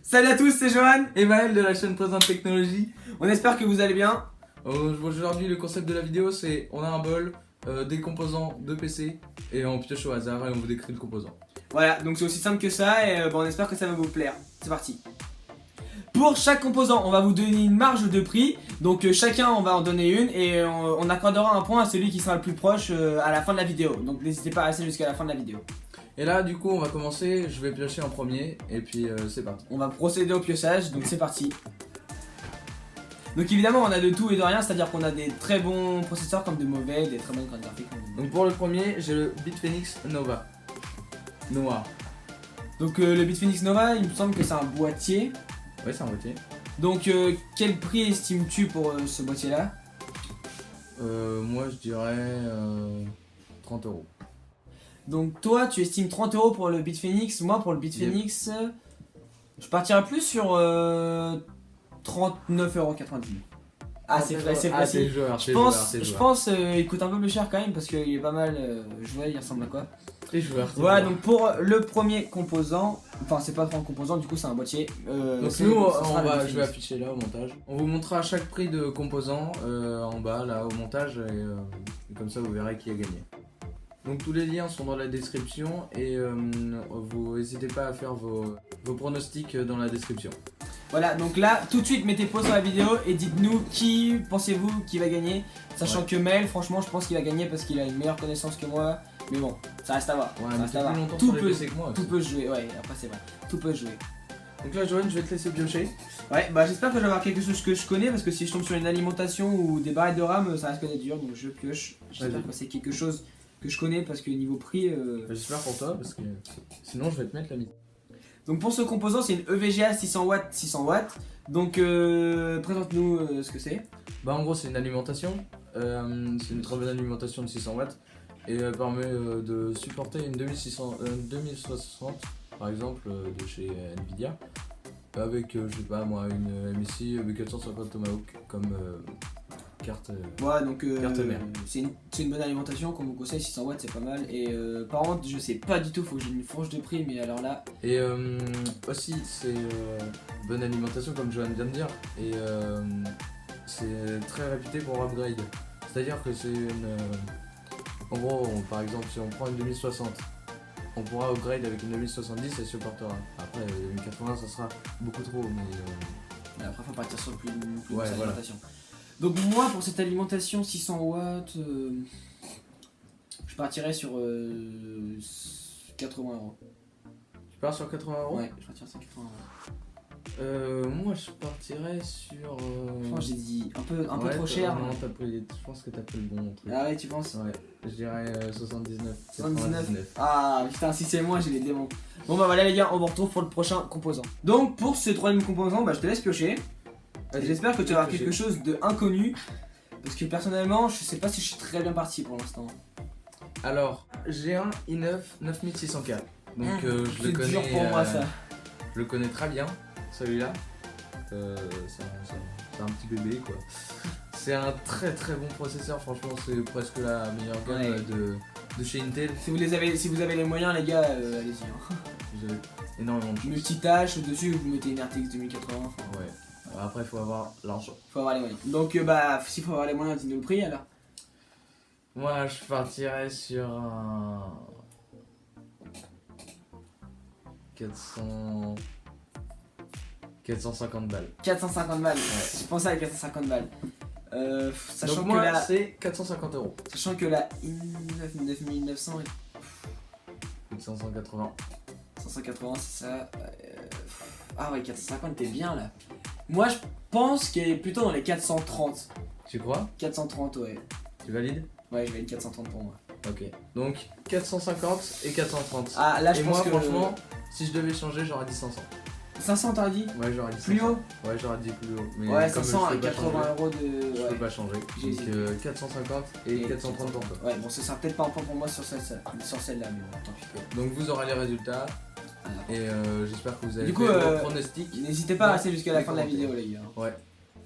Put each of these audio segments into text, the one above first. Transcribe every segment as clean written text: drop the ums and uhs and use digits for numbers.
Salut à tous, c'est Johan et Maël de la chaîne Présente Technologie. On espère que vous allez bien. Aujourd'hui, le concept de la vidéo, c'est on a un bol, des composants de PC et on pioche au hasard et on vous décrit le composant. Voilà, donc c'est aussi simple que ça et on espère que ça va vous plaire. C'est parti. Pour chaque composant, on va vous donner une marge de prix. Donc chacun, on va en donner une et on accordera un point à celui qui sera le plus proche à la fin de la vidéo. Donc n'hésitez pas à rester jusqu'à la fin de la vidéo. Et là, du coup, on va commencer. Je vais piocher en premier et puis c'est parti. On va procéder au piochage, donc c'est parti. Donc évidemment, on a de tout et de rien, c'est-à-dire qu'on a des très bons processeurs comme de mauvais, des très bonnes cartes graphiques. Donc pour le premier, j'ai le Bitfenix Nova. Noir. Donc le Bitfenix Nova, il me semble que c'est un boîtier. Ouais, c'est un boîtier. Donc quel prix estimes-tu pour ce boîtier-là? Moi, je dirais 30 €. Donc toi, tu estimes 30 € pour le Bitfenix. Moi, pour le Bitfenix, je partirais plus sur 39,99 €. Ah, c'est facile. Je pense il coûte un peu plus cher quand même parce qu'il est pas mal joué, il ressemble à quoi? Les joueurs. Voilà, donc pour le premier composant, enfin c'est pas trop un composant, du coup c'est un boîtier. Donc nous, je vais afficher là au montage. On vous montrera chaque prix de composant en bas là au montage et comme ça vous verrez qui a gagné. Donc tous les liens sont dans la description et vous n'hésitez pas à faire vos pronostics dans la description. Voilà, donc là, tout de suite, mettez pause sur la vidéo et dites-nous qui pensez-vous qui va gagner. Sachant que Mel, franchement, je pense qu'il va gagner parce qu'il a une meilleure connaissance que moi. Mais bon, ça reste à voir. Ouais, ça reste à voir. Tout peut se jouer, ouais, après c'est vrai. Tout peut se jouer. Donc là, Johan, je vais te laisser piocher. Ouais, bah j'espère que je vais avoir quelque chose que je connais parce que si je tombe sur une alimentation ou des barrettes de RAM, ça risque d'être dur. Donc je pioche. J'espère que c'est quelque chose que je connais parce que niveau prix. J'espère pour toi parce que sinon je vais te mettre la mise. Donc pour ce composant, c'est une EVGA 600 watts, 600 watts. Donc présente-nous ce que c'est. Bah en gros c'est une alimentation, c'est une très bonne alimentation de 600 watts et elle permet de supporter une 2060 par exemple de chez Nvidia avec je sais pas moi une MSI B450 Tomahawk comme carte carte mère. C'est une bonne alimentation qu'on vous conseille, 600 watts c'est pas mal et par contre je sais pas du tout, faut que j'ai une fourche de prix mais alors là. Et aussi c'est bonne alimentation comme Johan vient de dire et c'est très réputé pour upgrade. C'est-à-dire que c'est une en gros par exemple si on prend une 2060 on pourra upgrade avec une 2070 et supportera. Après 2080 ça sera beaucoup trop mais après faut partir sur plus ouais, grosse voilà. alimentation. Donc moi pour cette alimentation 600 watts je partirais sur 80 €. Tu pars sur 80 €? Ouais, je partirais sur 80 €. Moi je partirais sur. Je pense que j'ai dit un peu trop cher. Non, je pense que t'as pris le bon truc. Ah ouais, tu penses? Ouais, je dirais 79. 79. Ah putain, si c'est moi, j'ai les démons. Bon bah voilà les gars, on vous retrouve pour le prochain composant. Donc pour ce troisième composant, bah je te laisse piocher. J'espère que tu auras quelque chose de inconnu. Parce que personnellement, je sais pas si je suis très bien parti pour l'instant. Alors, j'ai un i9 9600K. Donc je le connais. C'est dur pour moi ça. Je le connais très bien, celui-là. C'est un petit bébé quoi. C'est un très très bon processeur, franchement c'est presque la meilleure gamme de chez Intel. Si vous avez les moyens les gars, allez-y. Hein. J'ai énormément de choses. Multitâche, dessus vous mettez une RTX 2080. Ouais. Après il faut avoir l'argent. Faut avoir les moyens. Donc bah s'il faut avoir les moyens, dis-nous le prix alors. Moi je partirais sur un 450 balles. 450 balles, Ouais. je pensais à 450 balles. Sachant donc que moi là, c'est 450 €. Sachant que la i9 9900 et 580. 580 c'est ça. Ah ouais 450 t'es bien là. Moi je pense qu'elle est plutôt dans les 430. Tu crois? 430 ouais. Tu valides? Ouais je vais une 430 pour moi. Ok. Donc 450 et 430. Ah là je et pense moi que franchement si je devais changer j'aurais dit 500. 500 t'as dit? Ouais j'aurais dit 500. Plus haut? Ouais j'aurais dit plus haut. Mais ouais comme 500 je à peux pas 80 changer, € de... je peux pas changer. Donc 450 et 430 pour toi. Ouais bon ce sera peut-être pas un point pour moi sur celle-là mais bon tant pis. Donc vous aurez les résultats. Et j'espère que vous avez du coup, fait vos pronostics. N'hésitez pas à rester jusqu'à la fin de la vidéo les gars. Ouais.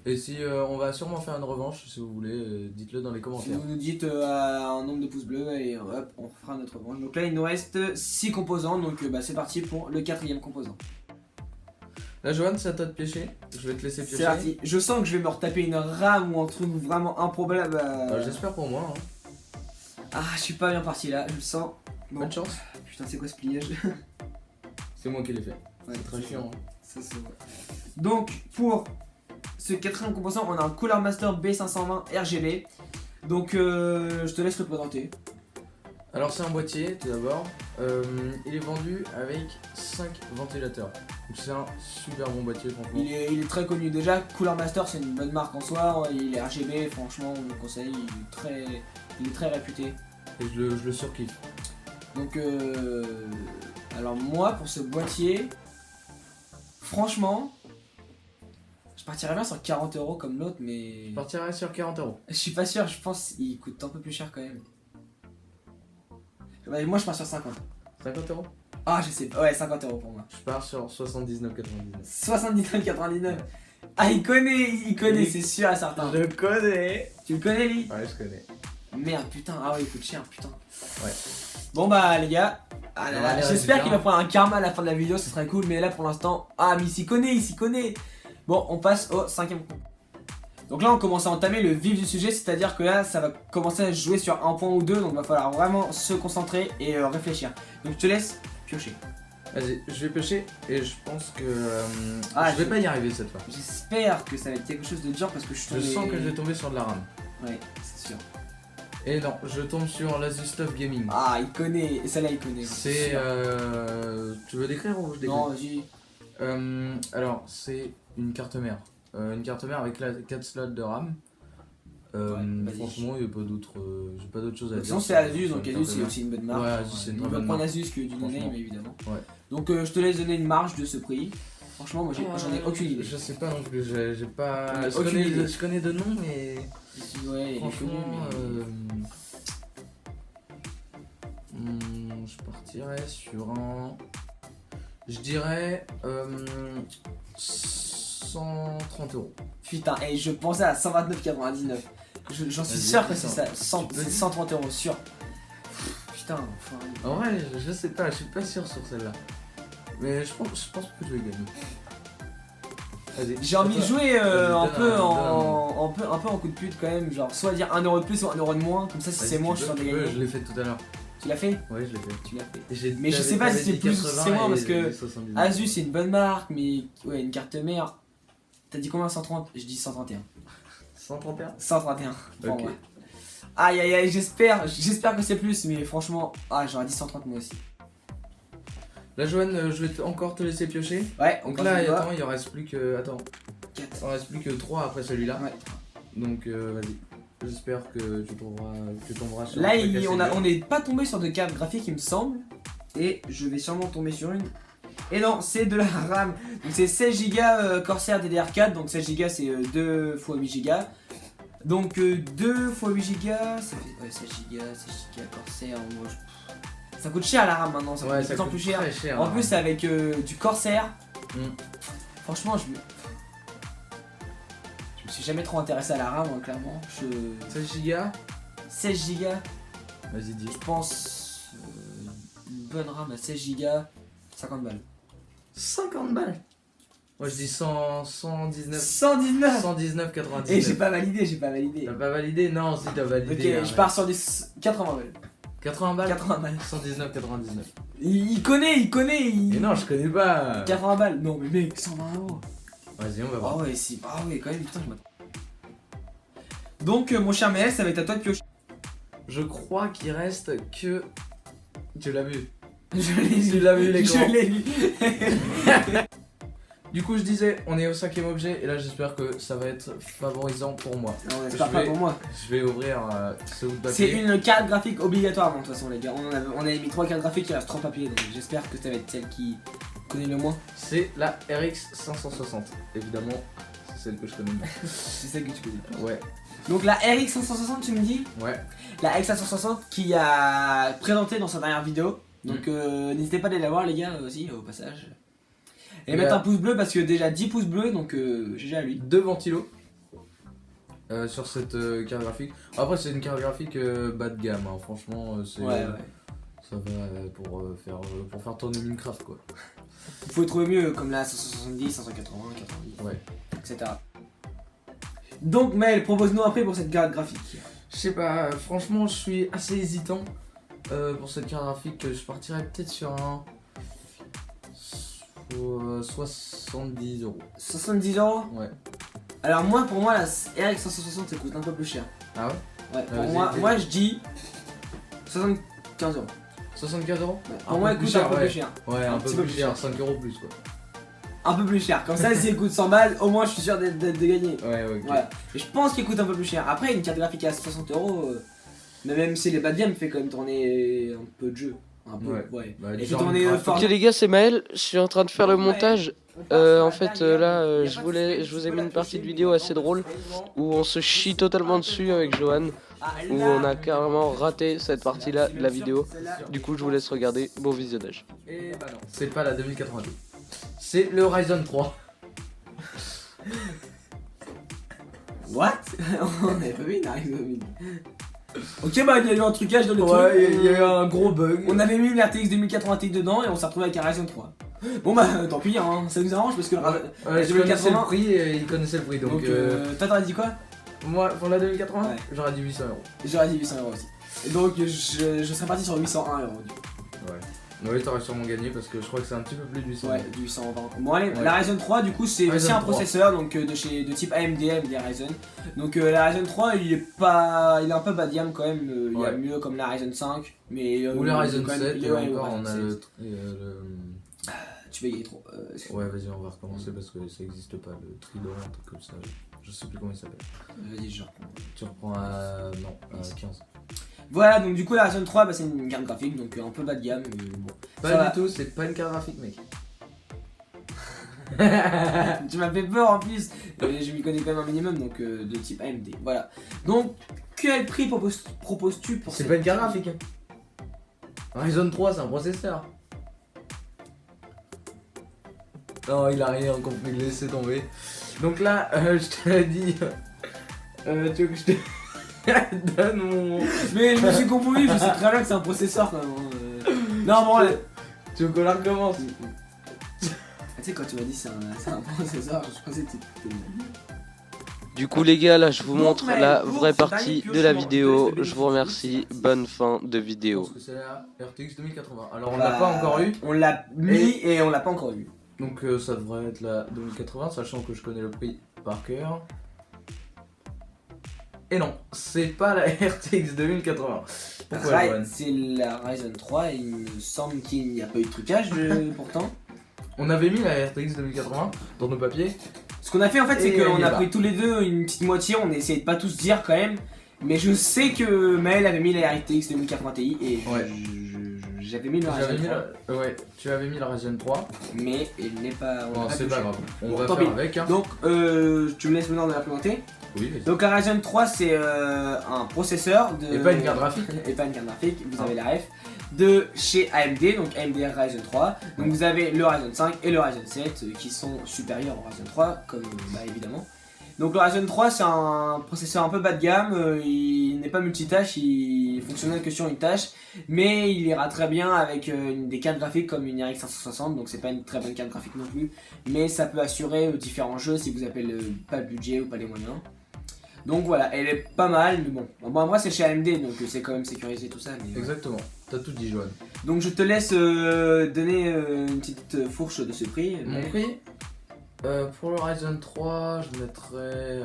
Et si on va sûrement faire une revanche si vous voulez, dites-le dans les Si commentaires. vous nous dites un nombre de pouces bleus et hop, on fera notre revanche. Donc là il nous reste 6 composants, donc bah, c'est parti pour le quatrième composant. Là, Johan, c'est à toi de piocher. Je vais te laisser C'est piocher. parti. Je sens que je vais me retaper une rame ou un truc vraiment improbable. J'espère pour moi. Hein. Ah, je suis pas bien parti là, je le sens. Bon. Bonne chance. Putain, c'est quoi ce pliage? C'est moi qui l'ai fait. Ouais, C'est très chiant. Hein. Ça, c'est vrai. Donc, pour ce quatrième composant, on a un Cooler Master B520 RGB. Donc, je te laisse le présenter. Alors, c'est un boîtier tout d'abord. Il est vendu avec 5 ventilateurs. Donc, c'est un super bon boîtier, franchement. Il est très connu déjà. Cooler Master, c'est une bonne marque en soi. Il est RGB, franchement, on le conseille. Il est très réputé. Et je le surkiffe. Donc, alors moi, pour ce boîtier, franchement, je partirais bien sur 40 € comme l'autre, mais Je partirais sur 40 €. je suis pas sûr. Je pense qu'il coûte un peu plus cher quand même. Ouais, moi, je pars sur 50. 50 €. Ah, je sais. Ouais, 50 € pour moi. Je pars sur 79,99. 79,99. Ah, il connaît, c'est sûr et certain. Je connais. Tu le connais, lui? Ouais, je connais. Merde, putain. Ah ouais, il coûte cher, putain. Ouais. Bon bah les gars, ah là On là, va aller j'espère résultat. qu'il va prendre un karma à la fin de la vidéo, ce serait cool, mais là pour l'instant, ah mais il s'y connaît. Bon, on passe au cinquième coup. Donc là on commence à entamer le vif du sujet, c'est-à-dire que là ça va commencer à jouer sur un point ou deux, donc il va falloir vraiment se concentrer et réfléchir. Donc je te laisse piocher. Vas-y, je vais piocher et je pense que Ah, je vais pas y arriver cette fois. J'espère que ça va être quelque chose de dur parce que je suis Je tombé... sens que je vais tomber sur de la rame. Ouais, c'est sûr. Et non, je tombe sur l'Asus Stuff Gaming. Ah, il connaît, celle-là il connaît. C'est tu veux décrire ou je décris? Non, vas-y. Alors, c'est une carte mère. Une carte mère avec 4 slots de RAM. vas-y. Franchement, il n'y a pas d'autre j'ai pas d'autre chose à dire. Sinon c'est Asus, donc Asus c'est aussi une bonne marque. Ouais, Asus, c'est une Il très va bonne prendre marque. Asus que du Franchement. no-name évidemment. Ouais. Donc je te laisse donner une marge de ce prix. Franchement moi j'en ai aucune idée. Je sais pas non plus, j'ai pas. J'en ai Je aucune connais, idée. je connais de nom, mais. Ouais, il est connu, Franchement, mais... je partirais sur un. Je dirais 130 €. Putain, et je pensais à 129,99. J'en suis Vas-y, sûr que c'est putain. ça. 100 c'est 130 € sûr. Putain, enfin... En vrai, je sais pas, je suis pas sûr sur celle-là. Mais je pense que je vais gagner. Vas-y. J'ai envie de Attends. jouer Vas-y, un donne peu un- en peu en coup de pute quand même, genre soit dire 1 € de plus ou 1 € de moins, comme ça si Vas-y, c'est moins tu je suis peux, sûr de tu peux, gagner. Je l'ai fait tout à l'heure. Tu l'as fait? Ouais, je l'ai fait. Tu l'as fait. Mais je sais pas si c'est plus ou si c'est moins, parce que Asus c'est une bonne marque, mais ouais, une carte mère. T'as dit combien? 130? Je dis 131. 131. 131. Pour Ok. moi. Aïe aïe aïe, j'espère que c'est plus, mais franchement, j'aurais dit 130 moi aussi. Là, Johan, je vais encore te laisser piocher. Ouais, on Donc croise là, les doigts. attends, il en reste plus que. Attends, 4. il en reste plus que 3 après celui-là. Ouais. Donc, vas-y. J'espère que tu tomberas sur Là, un truc assez dur. on n'est pas tombé sur de cartes graphiques, il me semble. Et je vais sûrement tomber sur une. Et non, c'est de la RAM. Donc c'est 16 Go Corsair DDR4. Donc 16 Go c'est 2 x 8 Go. Donc 2 x 8 Go, ça fait ouais, 16 Go Corsair. Moi, ça coûte cher la RAM maintenant, ça Ouais, coûte de ça plus en coûte plus cher. très cher. En hein. plus, c'est avec du Corsair. Mm. Franchement, je me suis jamais trop intéressé à la RAM, hein, clairement. 16 Go. 16 Go. Vas-y, dis. Je pense une bonne RAM à 16 Go, 50 balles. 50 balles. Moi, je dis 119. 119. 119,99. Et j'ai pas validé. T'as pas validé? Non, si t'as validé. Ok, arrête. je pars sur des 80 balles. 80 balles. 80 balles. 119,99. Il connaît. Mais non, je connais pas. 80 balles. Non, mais mec, 120 €. Vas-y, on va voir. Ah ouais, si. Ah ouais, quand même, putain, je m'attends. Donc, mon cher MS, ça va être à toi de piocher. Je crois qu'il reste que. Tu l'as vu. Je l'ai vu. Tu l'as vu, l'écran. Je l'ai vu. Du coup, je disais, on est au 5ème objet et là, j'espère que ça va être favorisant pour moi. Non, on espère pas vais- pour moi. Je vais ouvrir ce bout de C'est papier. une carte graphique obligatoire, de toute façon, les gars. On avait mis 3 cartes graphiques, il reste 3 papiers. Donc, j'espère que ça va être celle qui connaît le moins. C'est la RX 560. Évidemment, c'est celle que je connais. C'est celle que tu connais. Ouais, Donc, la RX 560, tu me dis? ouais. La RX 560 qui a présenté dans sa dernière vidéo. Donc n'hésitez pas à aller la voir les gars aussi au passage. Et mettre un pouce bleu parce que déjà 10 pouces bleus donc GG à lui. 2 ventilos sur cette carte graphique. Après, c'est une carte graphique bas de gamme. Franchement, c'est Ouais. ça va pour faire tourner Minecraft quoi. Vous pouvez trouver mieux comme la 570, 580, 90, Ouais. etc. Donc Maël, propose-nous après pour cette carte graphique. Je sais pas, franchement, je suis assez hésitant pour cette carte graphique. Je partirais peut-être sur un 70 €. 70 €. Ouais. Alors moi, pour moi, la RX 560 ça coûte un peu plus cher. Ah ouais? Ouais, pour vas-y, moi je dis 75 €. 75 €? Ouais. Pour moi, elle coûte un peu plus cher. Ouais, un peu petit peu plus plus cher, cher. 5 € plus quoi. Un peu plus cher. Comme ça, si elle coûte 100 balles, au moins je suis sûr de gagner. Ouais, ok. Voilà. Et je pense qu'il coûte un peu plus cher. Après, une carte graphique à 60 €, mais même si les bas de gamme fait quand même tourner un peu de jeu. Un peu, ouais. Bah, Et du fait genre tourner graphique. fort. Ok les gars, c'est Maël, je suis en train de faire le Ouais. montage. On part sur En la fait, dernière, là, y a je pas vous de ai suspense, mis une la partie de toucher, vidéo mais assez non, drôle sérieusement. où on se chie totalement dessus avec Johan, Ah, où là, on a carrément raté cette partie-là c'est de la même sûr vidéo. que celle-là, Du coup, je vous laisse regarder. Bon visionnage. Et bah non, c'est pas la 2082. C'est le Ryzen 3. What? On avait pas vu une RX 2000. Ok, bah il y a eu un trucage dans le truc. Ouais, il y a eu un gros bug. On avait mis une RTX 2080 Ti dedans et on s'est retrouvé avec un Ryzen 3. Bon bah tant pis, hein, ça nous arrange parce que le Ouais, je 2080, connaissais le prix et il connaissait le prix donc. donc toi t'aurais dit quoi? Moi, pour la 2080, Ouais. j'aurais dit 800 €. J'aurais dit 800 € aussi. Et donc je serais parti sur 801 € du coup. Ouais. Oui, t'aurais sûrement gagné parce que je crois que c'est un petit peu plus de 800 €. Ouais, du 820. Bon allez, Ouais. la Ryzen 3 du coup c'est aussi Ryzen un 3. processeur donc de type AMD Ryzen. Donc la Ryzen 3 il est un peu bas de gamme quand même, il y a Ouais. mieux comme la Ryzen 5 mais Ou la Ryzen quand même, 7 il est- et ouais, encore ouais, on a c'est- le. Tu vas y aller trop. Ouais, vas-y, on va recommencer parce que ça existe pas, le Trident, un truc comme ça. Je sais plus comment il s'appelle. Vas-y, je reprends. Tu reprends à. Non, à 15. Voilà, donc du coup la Ryzen 3 bah, c'est une carte graphique donc un peu bas de gamme mais bon. Ça Pas va. du tout, c'est pas une carte graphique, mec. Tu m'as fait peur en plus. Je m'y connais quand même un minimum donc de type AMD. Voilà. Donc quel prix proposes-tu pour C'est cette pas une carte graphique. Ryzen 3, c'est un processeur. Non, il a rien compris, laissez tomber. Donc là, je te dis. Tu veux que je te donne mon. Mais je me suis confondu, je sais très bien que c'est un processeur quand même. Non bon ouais. Tu veux qu'on la recommence? Tu sais quand tu m'as dit c'est un processeur, je pensais que c'était. Du coup les gars, là je vous Donc, montre Maël, la pour vraie ce partie dernier de la piochement, vidéo. je te laisse Je le vous remercie. Bonne fin de Je vidéo. pense que c'est la RTX 2080. Alors on l'a pas encore eu. On l'a mis et on l'a pas encore eu. Donc ça devrait être la 2080, sachant que je connais le prix par cœur. Et non, c'est pas la RTX 2080. Pourquoi, Johan? C'est la Ryzen 3 et il me semble qu'il n'y a pas eu de trucage pourtant. On avait mis la RTX 2080 dans nos papiers. Ce qu'on a fait en fait c'est Et qu'on elle y a va. pris tous les deux une petite moitié, on a essayé de pas tous dire quand même. Mais je sais que Maël avait mis la RTX 2080 Ti et Ouais. j'avais mis le J'avais Ryzen mis 3. Ouais, tu avais mis la Ryzen 3. Mais il n'est pas. on Bon, l'a c'est touché. pas grave. On Bon, va tant faire pis. avec. Hein. Donc tu me laisses maintenant de l'implémenter. Oui, vas-y. Donc la Ryzen 3 c'est un processeur de... Et pas une carte graphique. Et pas une carte graphique, vous Ah. avez la ref de chez AMD, donc AMD Ryzen 3. Donc vous avez le Ryzen 5 et le Ryzen 7 qui sont supérieurs au Ryzen 3 comme bah, évidemment. Donc le Ryzen 3 c'est un processeur un peu bas de gamme, il n'est pas multitâche, il fonctionne que sur une tâche, mais il ira très bien avec des cartes graphiques comme une RX 560, donc c'est pas une très bonne carte graphique non plus, mais ça peut assurer différents jeux si vous avez pas le budget ou pas les moyens. Donc voilà, elle est pas mal, mais bon. Bon moi c'est chez AMD, donc c'est quand même sécurisé tout ça. Mais voilà. Exactement. T'as tout dit, Johan. Donc je te laisse donner une petite fourche de ce prix. Mon prix pour le Ryzen 3, je mettrais.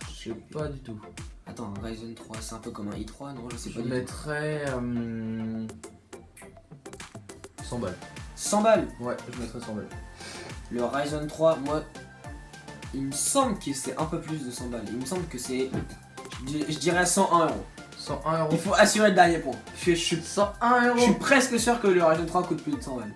Je sais pas du tout. Attends, un Ryzen 3, c'est un peu comme un i3, non je sais Je pas du tout. mettrais. 100 balles. 100 balles. Ouais, je mettrais 100 balles. Le Ryzen 3, moi, il me semble que c'est un peu plus de 100 balles. Il me semble que c'est, je dirais 101 euros. 101 Il €. faut assurer le dernier point. Je suis 101 je suis €. presque sûr que le Ryzen 3 coûte plus de 100 balles.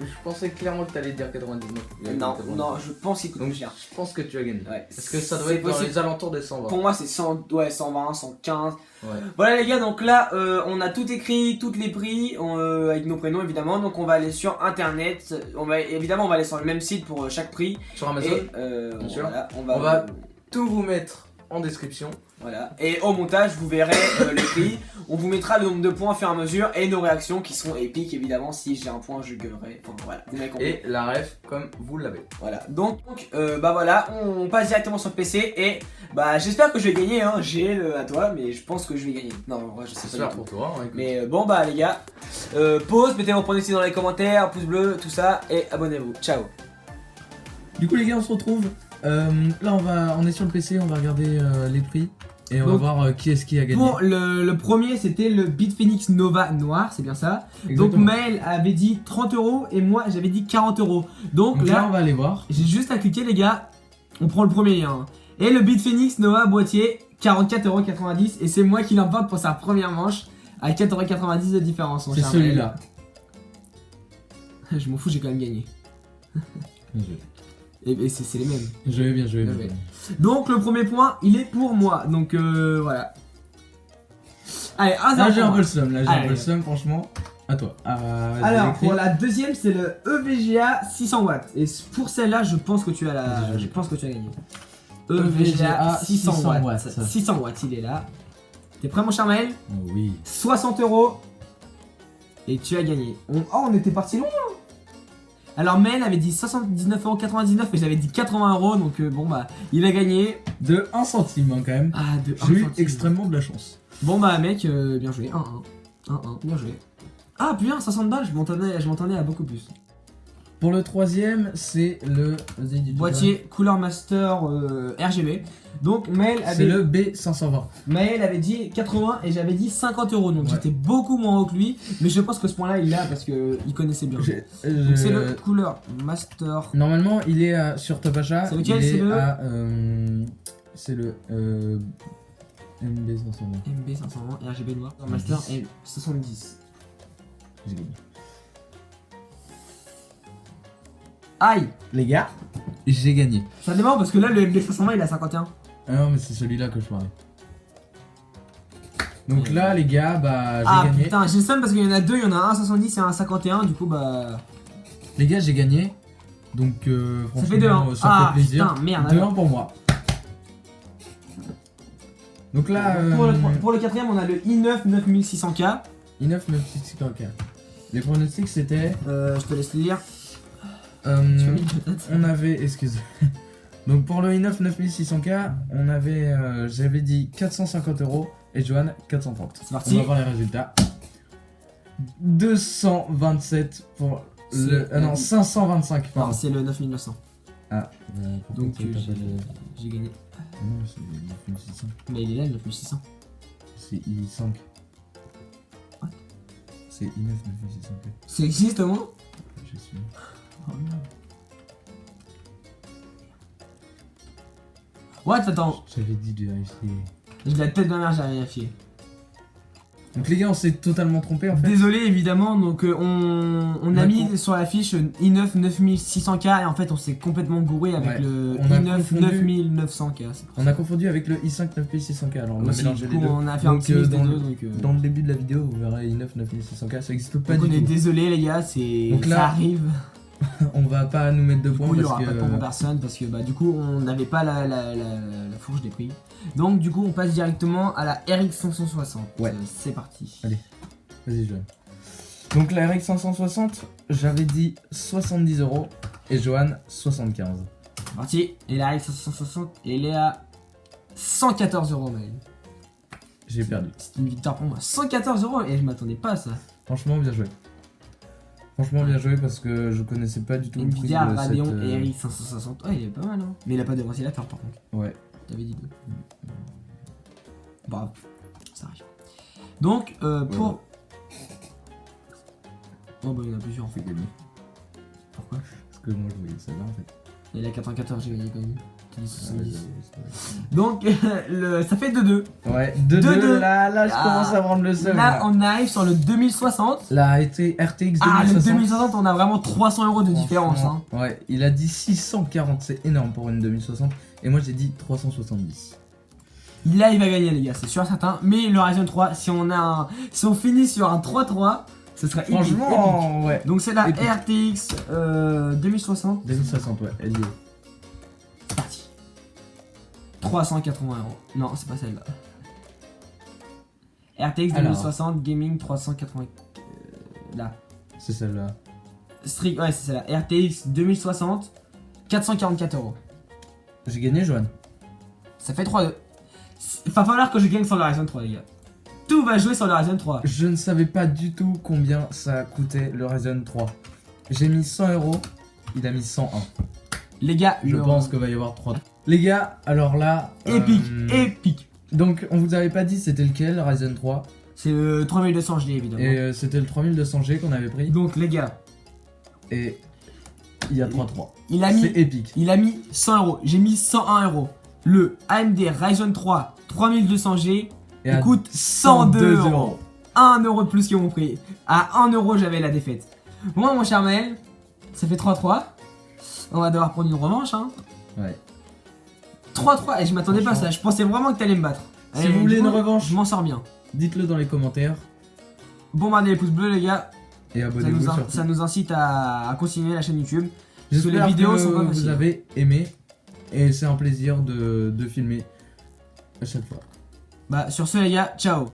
Je pensais clairement que t'allais dire 99. Non, 99. non, je pense qu'il coûte Donc plus cher. je pense que tu as gagné. Ouais, Parce que ça doit c'est être dans possible. les alentours des 120. Pour moi, c'est 100, ouais, 120, 115. Ouais. Voilà les gars, donc là, on a tout écrit, tous les prix, avec nos prénoms évidemment. Donc on va aller sur internet. On va aller sur le même site pour chaque prix. Sur Amazon, Et Bien sûr. voilà, On va tout vous mettre en description. Voilà. Et au montage, vous verrez le prix. On vous mettra le nombre de points au fur et à mesure et nos réactions qui sont épiques évidemment. Si j'ai un point, je gueulerai. Enfin voilà, vous m'avez compris. Et la ref, comme vous l'avez. Voilà. Donc bah voilà, on passe directement sur le PC et bah j'espère que je vais gagner. Hein. J'ai à toi, mais je pense que je vais gagner. Non, moi je sais pas. J'espère du tout. pour toi. Hein, écoute. Mais bon bah les gars, pause, mettez vos pronostics dans les commentaires, pouce bleu, tout ça et abonnez-vous. Ciao. Du coup les gars on se retrouve. Là on est sur le PC, on va regarder les prix. Et on Donc, va voir qui est-ce qui a gagné. Pour le premier, c'était le Bitphoenix Nova noir, c'est bien ça. Exactement. Donc Maël avait dit 30 € et moi j'avais dit 40 €. Donc là là, on va aller voir. j'ai juste à cliquer les gars, on prend le premier lien. Et le Bitphoenix Nova boîtier, 44,90 € et c'est moi qui l'emporte pour sa première manche à 4,90 € de différence. C'est celui-là. Je m'en fous, j'ai quand même gagné. Et c'est les mêmes. Je vais bien joué. Ouais. Donc le premier point, il est pour moi. Donc voilà. Allez, 1-0. Là j'ai un peu le seum, Allez. franchement. À toi. Alors pour la deuxième, c'est le EVGA 600 watts. Et pour celle-là, je pense que tu as Désolé. je pense que tu as gagné. EVGA 600 watts. watts. 600 watts, il est là. T'es prêt mon cher Maël? Oh, oui. 60 € et tu as gagné. On était parti loin. Alors Maël avait dit 79,99 € et j'avais dit 80 € donc bon bah il a gagné. De 1 centime hein, quand même. Ah de J'ai 1 eu centime. extrêmement de la chance. Bon bah mec, bien joué, 1-1, bien joué. Ah putain, 60 balles, je m'entendais à beaucoup plus. Pour le troisième, c'est le Boîtier Cooler Master RGB. Donc Maël C'est avait, le B520. Maël avait dit 80 et j'avais dit 50 €. Donc Ouais. j'étais beaucoup moins haut que lui. Mais je pense que ce point là il l'a parce qu'il connaissait bien. Donc c'est le Cooler Master. Normalement, il est sur Top Achat. C'est lequel, il c'est est le à, c'est le MB520. MB520 RGB noir. Master M70. J'ai gagné. Aïe. Les gars, j'ai gagné. Ça dépend parce que là le MB520 il a 51. Ah non, mais c'est celui-là que je parlais. Donc là, les gars, bah j'ai Ah gagné. putain, j'ai le seum parce qu'il y en a deux, il y en a un 70 et un 51. Du coup bah... Les gars, j'ai gagné. Donc Ça franchement, fait 2-1. ça Ah fait plaisir. putain, merde. 2-1 pour moi. Donc là, Pour le quatrième, on a le i9 9600K. i9 9600K. Les pronostics c'était. Je te laisse lire. On avait, excuse. Donc pour le i9 9600K, on avait, j'avais dit 450 € et Johan 430. C'est parti. On va voir les résultats. 227 pour le, non 525 Non, pardon. c'est le 9900. Ah, Donc j'ai gagné. non, c'est 9600. Mais il est là le 9600. C'est i5. What? C'est i9 9600K. Ça existe au moins? Je suis. Oh merde. What? Attends, J'avais dit de vérifier. j'ai la tête de ma mère, j'ai vérifié. Donc les gars, on s'est totalement trompé en fait. Désolé évidemment, donc on a a mis sur la fiche i9 9600K et en fait on s'est complètement gouré avec Ouais, le on a i9 confondu. 9900K. On a confondu avec le i5 9600K. Alors on a Aussi, mélangé du les coup, deux. on a fait un Donc, petit mix des dans deux. le- Donc, Dans le début de la vidéo, vous verrez i9 9600K, ça existe pas donc on du est tout. désolé les gars, c'est Donc là, ça arrive. On va pas nous mettre de Du points coup, il y parce aura que pas de point pour personne parce que bah du coup on n'avait pas la fourche des prix. Donc du coup on passe directement à la RX 560. Ouais. C'est parti. Allez. Vas-y, Johan. Donc la RX 560, j'avais dit 70 € et Johan 75. C'est parti. Et la RX 560, elle est à 114 € même. J'ai perdu. C'est une victoire pour moi. 114 € et je m'attendais pas à ça. Franchement, bien joué. Franchement, bien joué parce que je connaissais pas du tout le prix Nvidia de Radeon cette, RX 560. Ouais, il est pas mal hein. Mais il a pas de ventilateur par contre. Ouais. T'avais dit deux. Bravo. Ça arrive. Donc pour... Oh bah il y en a plusieurs en fait. C'est gagné. Pourquoi? Parce que moi je voyais ça là en fait. Il a 94, j'ai gagné quand même. T'as dit Ah, 70. ouais, Donc ça fait 2-2. ouais, 2-2. 2-2. Là, je Ah. commence à prendre le seum. Là on arrive sur le 2060. La RTX 2060. Ah le 2060 on a vraiment 300 € de différence hein. Franchement, ouais, il a dit 640, c'est énorme pour une 2060. Et moi j'ai dit 370. Là il va gagner les gars, c'est sûr certain. Mais le Ryzen 3, si on finit sur un 3-3, ce serait épique, épique. Franchement, ouais. Donc c'est la Épique. RTX 2060. 2060, ouais, elle y est. C'est parti. 3, 380 euros. Non, c'est pas celle-là. RTX Alors. 2060 Gaming 380. Là. C'est celle-là. Strict, ouais, c'est celle-là. RTX 2060 444 euros. J'ai gagné, Johan. Ça fait 3-2. Il va falloir que je gagne sur le Ryzen 3, les gars. Tout va jouer sur le Ryzen 3. Je ne savais pas du tout combien ça coûtait le Ryzen 3. J'ai mis 100 euros, il a mis 101. Les gars, Je pense qu'il va y avoir 3. Les gars, alors là. Épique, épique. Donc, on vous avait pas dit c'était lequel, le Ryzen 3. C'est le 3200 HD, évidemment. Et c'était le 3200G qu'on avait pris. Donc, les gars, Et il y a 3-3. il a C'est mis, épique. il a mis 100 euros. J'ai mis 101 euros. Le AMD Ryzen 3 3200G Et il coûte 102 euros. 1 euro de plus que mon prix. À 1 euro, j'avais la défaite. Moi, mon cher Maël, ça fait 3-3. On va devoir prendre une revanche, hein. Ouais. 3-3, et je m'attendais pas à ça. Je pensais vraiment que t'allais me battre. Si Et vous voulez du une coup, revanche, je m'en sors bien. dites-le dans les commentaires. Bombardez les pouces bleus, les gars. Et Ça abonnez-vous nous, surtout. ça nous incite à continuer la chaîne YouTube. Parce que J'espère les vidéos que sont pas vous faciles. avez aimé. Et c'est un plaisir de filmer à chaque fois. Bah, sur ce, les gars, ciao.